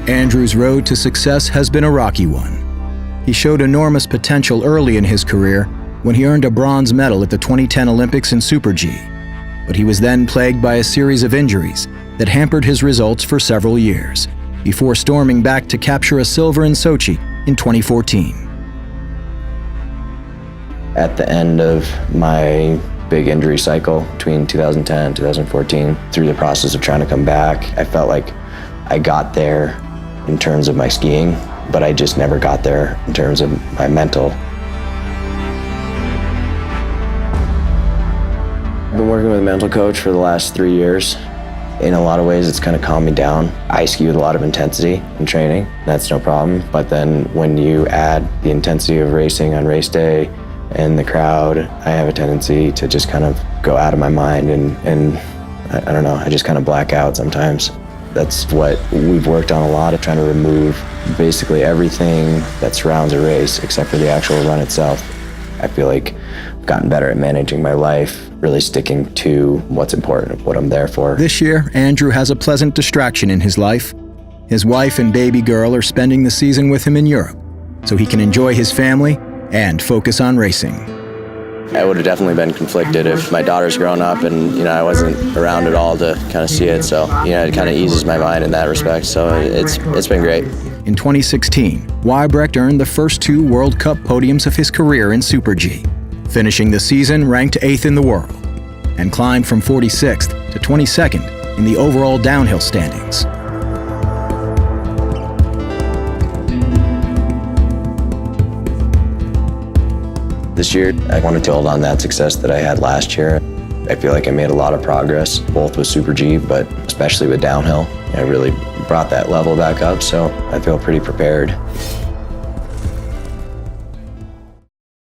Andrew's road to success has been a rocky one. He showed enormous potential early in his career when he earned a bronze medal at the 2010 Olympics in Super G, but he was then plagued by a series of injuries that hampered his results for several years, before storming back to capture a silver in Sochi in 2014. At the end of my big injury cycle between 2010 and 2014, through the process of trying to come back, I felt like I got there in terms of my skiing, but I just never got there in terms of my mental. I've been working with a mental coach for the last 3 years. In a lot of ways, it's kind of calmed me down. I ski with a lot of intensity in training, that's no problem. But then when you add the intensity of racing on race day and the crowd, I have a tendency to just kind of go out of my mind and I don't know, I just kind of black out sometimes. That's what we've worked on a lot, of trying to remove basically everything that surrounds a race except for the actual run itself. I feel like I've gotten better at managing my life, really sticking to what's important, what I'm there for. This year, Andrew has a pleasant distraction in his life. His wife and baby girl are spending the season with him in Europe, so he can enjoy his family and focus on racing. I would have definitely been conflicted if my daughter's grown up and I wasn't around at all to kind of see it. So it kind of eases my mind in that respect. So it's been great. In 2016, Weibrecht earned the first 2 World Cup podiums of his career in Super G, finishing the season ranked 8th in the world, and climbed from 46th to 22nd in the overall downhill standings. This year, I wanted to build on that success that I had last year. I feel like I made a lot of progress, both with Super G, but especially with downhill. I really brought that level back up, so I feel pretty prepared.